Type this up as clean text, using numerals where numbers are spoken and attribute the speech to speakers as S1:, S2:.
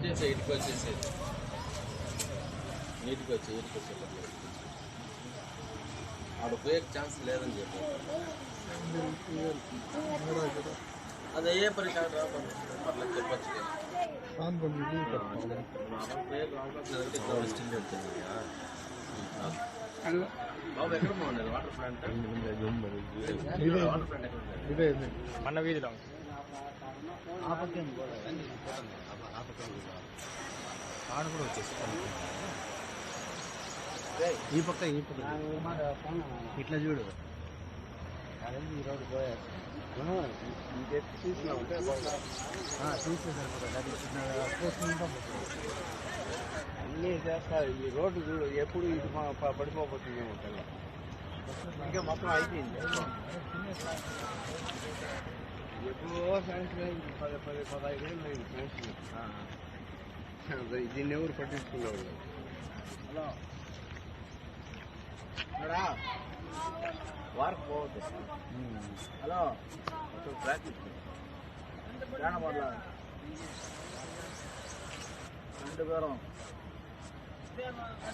S1: వచ్చేసి ఇటుకు వచ్చేసేది నీటికి వచ్చేటప్పుడు ఆడ పోయే ఛాన్స్ లేదని చెప్పారు. అది అయ్యే పరికారం అట్లా చెప్పచ్చు. బాబు ఎక్కడ బాగుండేది వాటర్ ప్లాంట్? వాటర్ ప్లాంట్ ఎక్కడ మన వీధిలో ఆడ కూడా వచ్చేసి ఈ పక్క ఇట్లా చూడు. ఈ రోడ్డు పోయారు అన్నీ చేస్తారు. ఈ రోడ్డు చూడు ఎప్పుడు ఇది పడిపోతుందేమో తెల్ల ఇంకా మొత్తం అయిపోయింది. ఎప్పుడో శాంక్షన్ 15 ఏళ్ళు అయింది శాంక్షన్. దీన్ని ఎవరు పట్టించుకునేవాళ్ళు? హలో వారికి పోవద్దు. హలో ప్రాక్టీస్ జానపడ్ల 2 దూరం